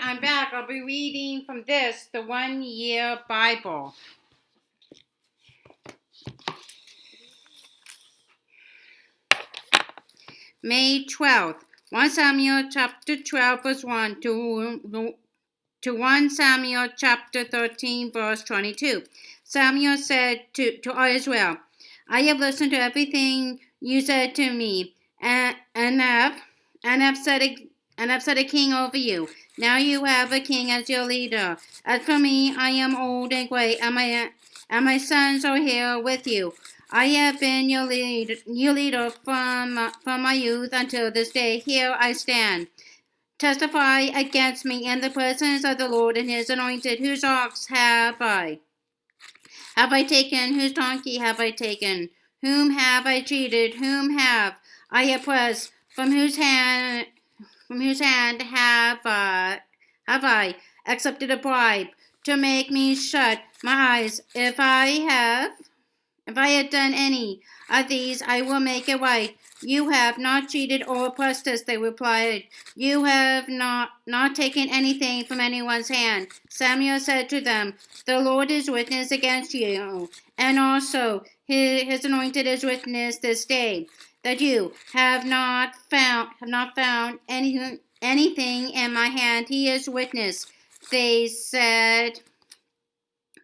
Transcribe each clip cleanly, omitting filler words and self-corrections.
I'm back. I'll be reading from the 1 Year Bible. May 12th, 1 Samuel chapter 12, verse 1 to 1 Samuel chapter 13, verse 22. Samuel said to Israel, I have listened to everything you said to me, and have set a king over you. Now you have a king as your leader. As for me, I am old and gray, and my sons are here with you. I have been your leader from my youth until this day. Here I stand. Testify against me in the presence of the Lord and his anointed. Whose ox have I? Have I taken? Whose donkey have I taken? Whom have I cheated? Whom have I oppressed? From whose hand have I accepted a bribe to make me shut my eyes? If I had done any of these, I will make it right. You have not cheated or oppressed us, they replied. You have not taken anything from anyone's hand. Samuel said to them, the Lord is witness against you, and also his anointed is witness this day, that you have not found anything in my hand. He is witness. They said,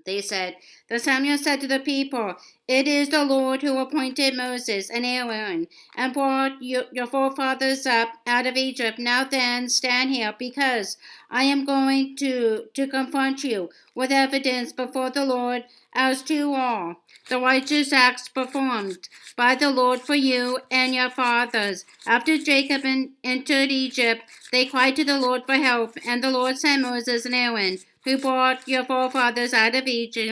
Then Samuel said to the people, it is the Lord who appointed Moses and Aaron and brought your forefathers up out of Egypt. Now then, stand here, because I am going to confront you with evidence before the Lord as to all the righteous acts performed by the Lord for you and your fathers. After Jacob entered Egypt, they cried to the Lord for help, and the Lord sent Moses and Aaron, who brought your forefathers out of Egypt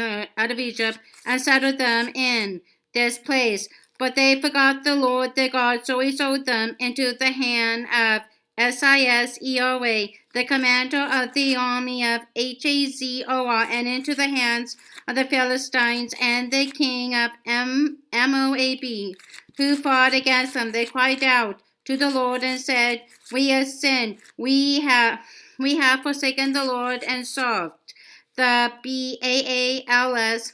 and settled them in this place. But they forgot the Lord their God, so he sold them into the hand of Sisera, the commander of the army of Hazor, and into the hands of the Philistines and the king of Moab, who fought against them. They cried out to the Lord and said, we have sinned. We have forsaken the Lord and served the Baals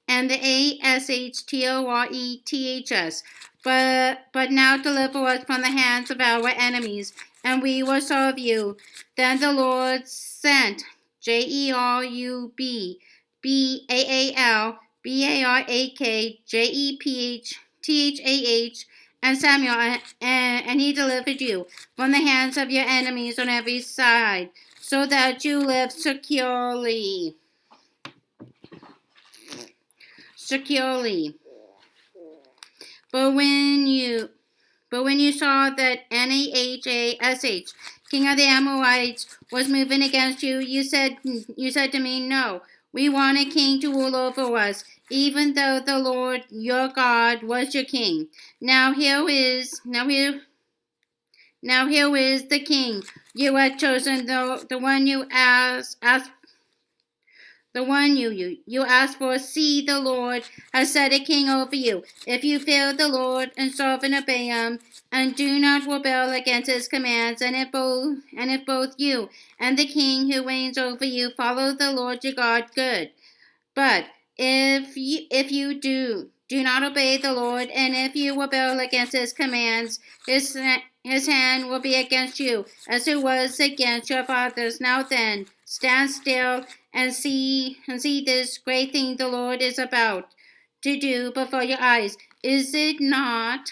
and the Ashtoreths. But now deliver us from the hands of our enemies, and we will serve you. Then the Lord sent Jerubbaal, Barak, Jephthah, and Samuel, and he delivered you from the hands of your enemies on every side, so that you live securely. But when you saw that Nahash, king of the Amorites, was moving against you, you said to me, no, we want a king to rule over us, even though the Lord your God was your king. Now here is the king you had chosen, the one you asked for. See, the Lord has set a king over you. If you fear the Lord and serve and obey him, and do not rebel against his commands, and if both you and the king who reigns over you follow the Lord your God, good. But if you do not obey the Lord, and if you rebel against his commands, his hand will be against you, as it was against your fathers. Now then, stand still and see this great thing the Lord is about to do before your eyes. Is it not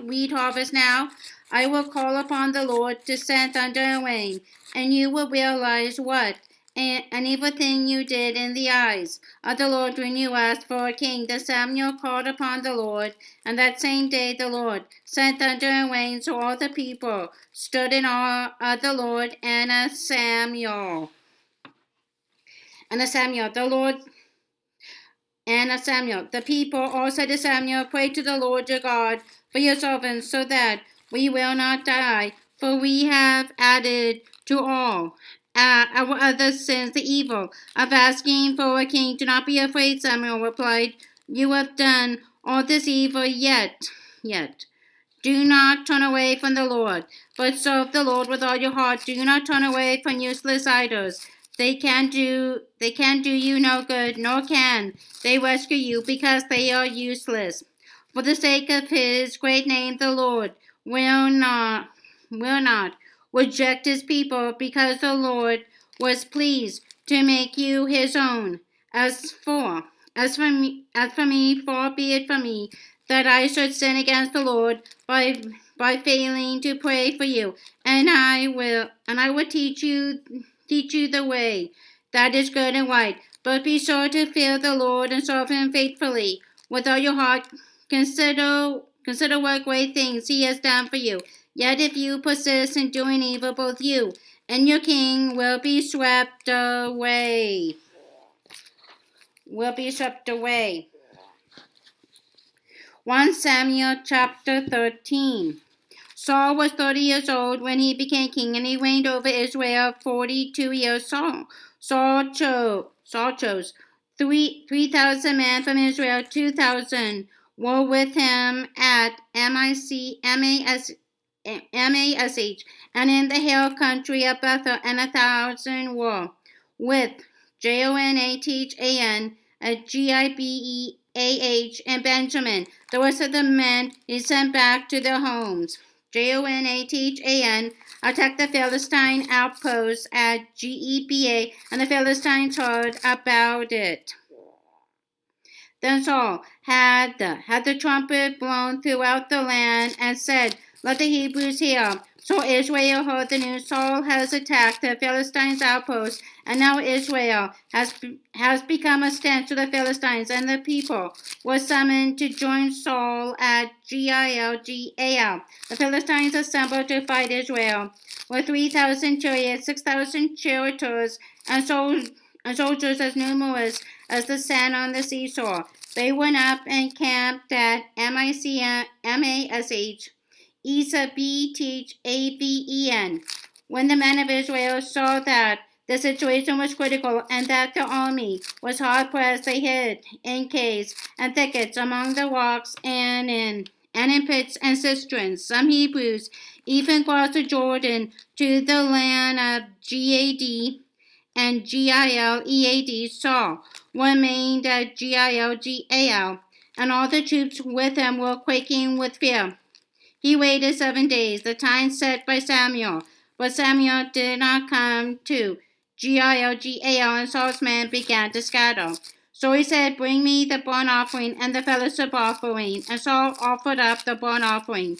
wheat harvest now? I will call upon the Lord to send thunder and rain, and you will realize what an evil thing you did in the eyes of the Lord when you asked for a king. Then Samuel called upon the Lord, and that same day the Lord sent thunder and rain, so all the people stood in awe of the Lord and of Samuel. The people all said to Samuel, pray to the Lord your God for your servants, so that we will not die, for we have added to all our other sins the evil of asking for a king. Do not be afraid, Samuel replied. You have done all this evil, yet Do not turn away from the Lord, but serve the Lord with all your heart. Do not turn away from useless idols. They can do you no good, nor can they rescue you, because they are useless. For the sake of his great name, the Lord will not reject his people, because the Lord was pleased to make you his own. As for me, far be it from me that I should sin against the Lord by failing to pray for you, and I will teach you the way that is good and right. But be sure to fear the Lord and serve him faithfully with all your heart. Consider what great things he has done for you. Yet if you persist in doing evil, both you and your king will be swept away. 1 Samuel chapter 13. Saul was 30 years old when he became king, and he reigned over Israel 42 years. Saul chose 3,000 men from Israel. 2,000 were with him at Mash, and in the hill country of Bethel, and 1,000 were with Jonathan, Gibeah, and Benjamin. The rest of the men he sent back to their homes. Jonathan attacked the Philistine outpost at Gibeah, and the Philistines heard about it. Then Saul had the trumpet blown throughout the land and said, "Let the Hebrews hear." So Israel heard the news. Saul has attacked the Philistines' outpost, and now Israel has become a stench to the Philistines, and the people were summoned to join Saul at Gilgal. The Philistines assembled to fight Israel with 3,000 chariots, 6,000 charioteers, and soldiers as numerous as the sand on the seashore. They went up and camped at Mash, Esabeven. When the men of Israel saw that the situation was critical and that the army was hard pressed, they hid in caves and thickets among the rocks and in pits and cisterns. Some Hebrews even crossed the Jordan to the land of Gad and Gilead. Saul remained at Gilgal, and all the troops with him were quaking with fear. He waited 7 days, the time set by Samuel, but Samuel did not come to Gilgal, and Saul's men began to scatter. So he said, "Bring me the burnt offering and the fellowship offering." And Saul offered up the burnt offering.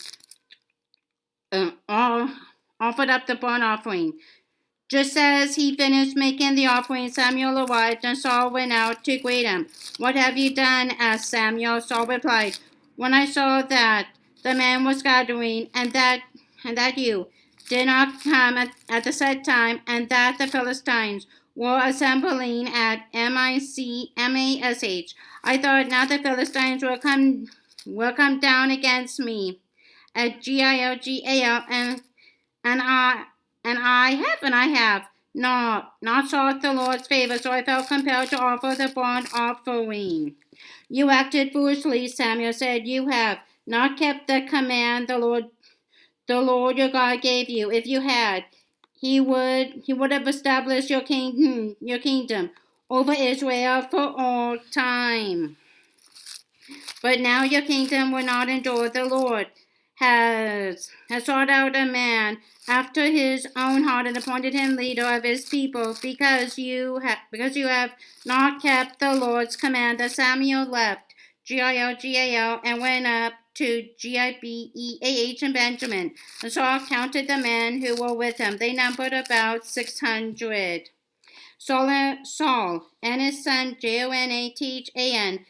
Just as he finished making the offering, Samuel arrived, and Saul went out to greet him. "What have you done?" asked Samuel. Saul replied, "When I saw that the men were scattering, and that you did not come at the set time, and that the Philistines were assembling at Mash, I thought, now the Philistines will come down against me at Gilgal, and I have not sought the Lord's favor, so I felt compelled to offer the burnt offering." "You acted foolishly," Samuel said. "You have not kept the command the Lord your God gave you. If you had, he would have established your kingdom over Israel for all time. But now your kingdom will not endure. The Lord has sought out a man after his own heart and appointed him leader of his people, because you have not kept the Lord's command." That Samuel left Gilgal and went up to Gibeah and Benjamin. And Saul counted the men who were with him. They numbered about 600. Saul and his son Jonathan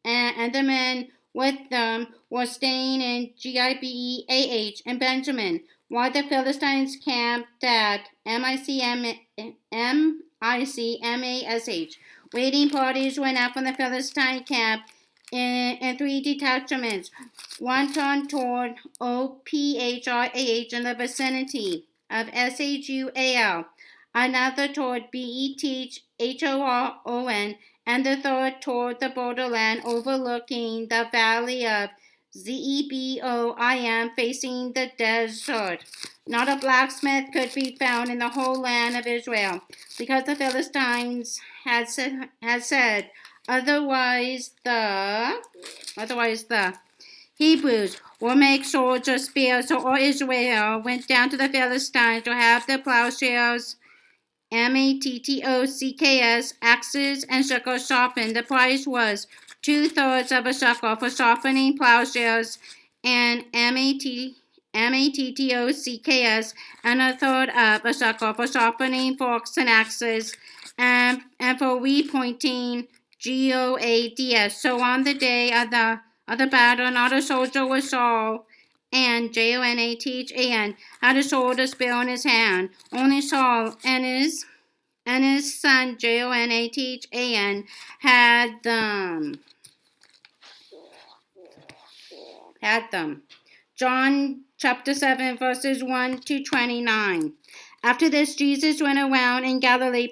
and the men with them were staying in Gibeah and Benjamin, while the Philistines camped at Mash. Raiding parties went out from the Philistine camp in 3 detachments. One turned toward Ophrah in the vicinity of Shual, another toward Beth-horon, and the third toward the borderland overlooking the valley of Zebim, facing the desert. Not a blacksmith could be found in the whole land of Israel, because the Philistines had said, otherwise the Hebrews will make swords or spears. So all Israel went down to the Philistines to have the plowshares, mattocs, axes, and shekels sharpened. The price was 2/3 of a shekel for sharpening plowshares, and mattocs, and 1/3 of a shekel for sharpening forks and axes, and for repointing goads. So on the day of the battle, not a soldier was Saul, and Jonathan had a sword or spear in his hand. Only Saul and his son Jonathan had them. John chapter 7 verses 1 to 29. After this, Jesus went around in Galilee,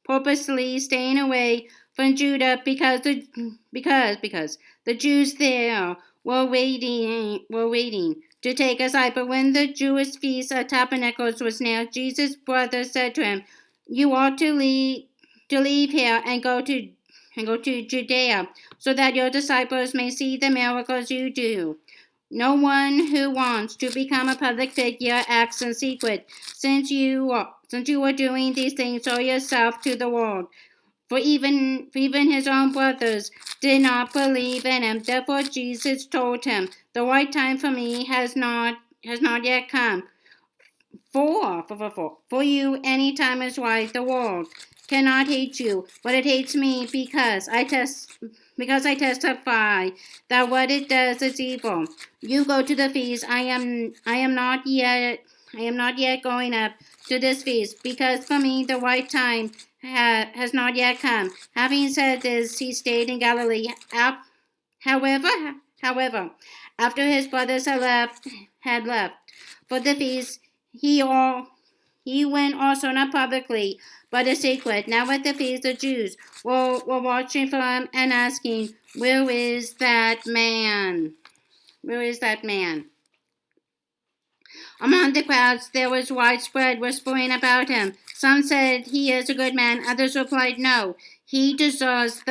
purposely staying away from Judah because the Jews there were waiting to take a sight. But when the Jewish feast of Tabernacles was near, Jesus' brother said to him, "You ought to leave here and go to Judea, so that your disciples may see the miracles you do. No one who wants to become a public figure acts in secret. Since you are doing these things, show yourself to the world." For even his own brothers did not believe in him. Therefore Jesus told him, "The right time for me has not yet come. For you, any time is right. The world cannot hate you, but it hates me because I testify that what it does is evil. You go to the feast. I am not yet going up to this feast, because for me the right time has not yet come." Having said this, he stayed in Galilee. However, after his brothers had left for the feast, he went also not publicly, but in secret. Now at the feast, the Jews were watching for him and asking, "Where is that man? Where is that man?" Among the crowds there was widespread whispering about him. Some said, "He is a good man." Others replied, "No, he deceives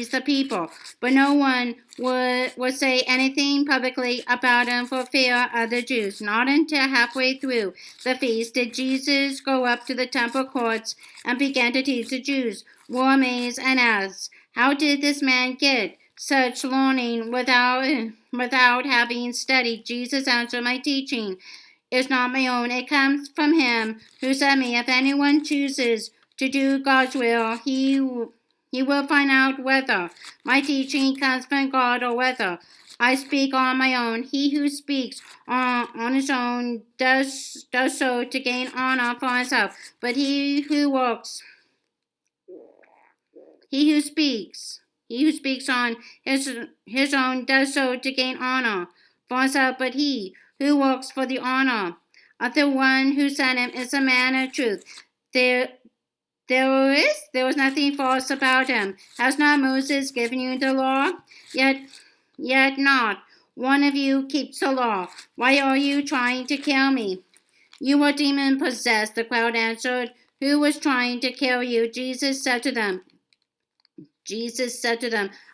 the people." But no one would say anything publicly about him for fear of the Jews. Not until halfway through the feast did Jesus go up to the temple courts and began to teach. The Jews were amazed and asked, "How did this man get such learning without having studied?" Jesus answered, "My teaching is not my own. It comes from him who sent me. If anyone chooses to do God's will, he will find out whether my teaching comes from God or whether I speak on my own. He who speaks on his own does so to gain honor for himself, but he who speaks on his own does so to gain honor for himself, but he who works for the honor of the one who sent him is a man of truth. There was nothing false about him. Has not Moses given you the law? Yet not one of you keeps the law. Why are you trying to kill me?" "You are demon possessed," the crowd answered. "Who was trying to kill you?" Jesus said to them,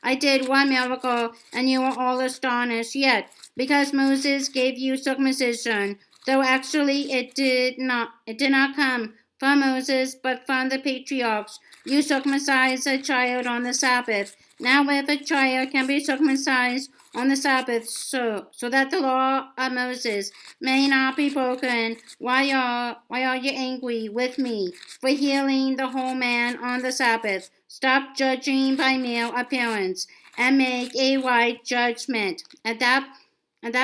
"I did one miracle, and you are all astonished. Yet, because Moses gave you circumcision, though actually it did not come from Moses, but from the patriarchs, you circumcise a child on the Sabbath. Now if a child can be circumcised on the Sabbath, so that the law of Moses may not be broken, why are you angry with me for healing the whole man on the Sabbath? Stop judging by mere appearance and make a right judgment." At that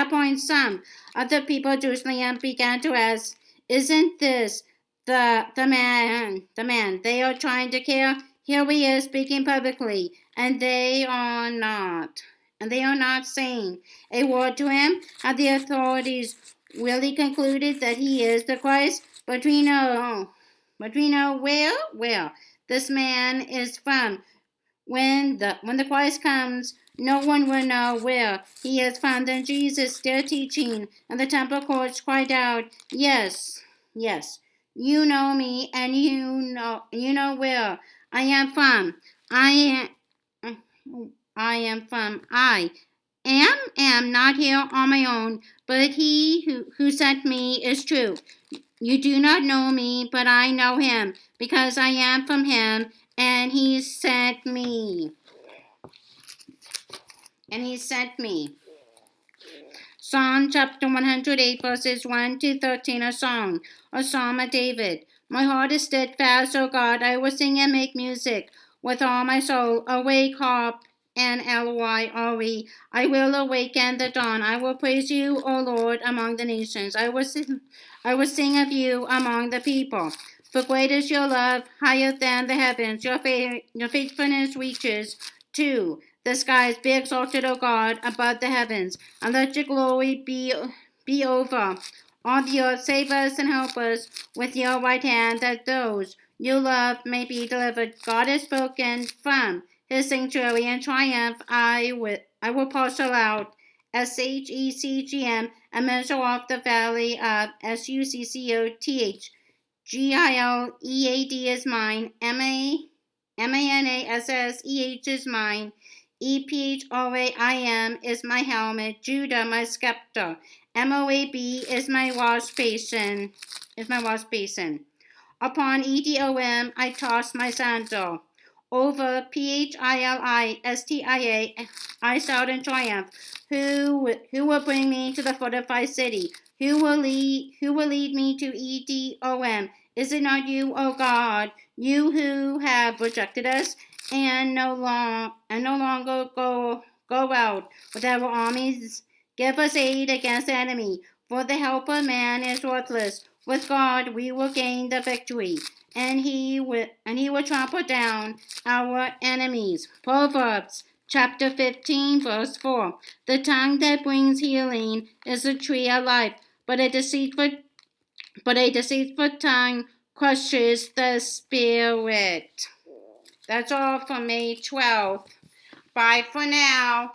point, some of the people of Jerusalem began to ask, "Isn't this the man they are trying to kill? Here he is speaking publicly, and they are not saying a word to him. Have the authorities really concluded that he is the Christ? But we know where this man is from. When the Christ comes, no one will know where he is found. Then Jesus, still teaching, and the temple courts cried out, "Yes, yes, you know me, and you know where I am from. I am, I am from. I am not here on my own, but he who sent me is true. You do not know me, but I know him, because I am from him, and he sent me." And he sent me. Psalm chapter 108, verses 1 to 13, a song, a psalm of David. My heart is steadfast, O God. I will sing and make music with all my soul. Awake, harp and lyre. I will awaken the dawn. I will praise you, O Lord, among the nations. I will sing of you among the people. For great is your love, higher than the heavens. Your faithfulness reaches to the skies. Be exalted, O God, above the heavens, and let your glory be over all the earth. Save us and help us with your right hand, that those you love may be delivered. God has spoken from his sanctuary. In triumph I will parcel out SHECGM and measure off the valley of SUCCOTH. GILEAD is mine. MANASSEH is mine. EPHRAIM is my helmet. Judah my scepter. MOAB is my wash basin. Upon EDOM I toss my sandal. Over PHILISTIA I shout in triumph. Who will bring me to the fortified city? Who will lead me to EDOM? Is it not you, O God? You who have rejected us and no longer go out with our armies? Give us aid against the enemy, for the help of man is worthless. With God we will gain the victory, and he will trample down our enemies. Proverbs chapter 15, verse 4. The tongue that brings healing is a tree of life, but a deceitful tongue crushes the spirit. That's all for May 12th. Bye for now.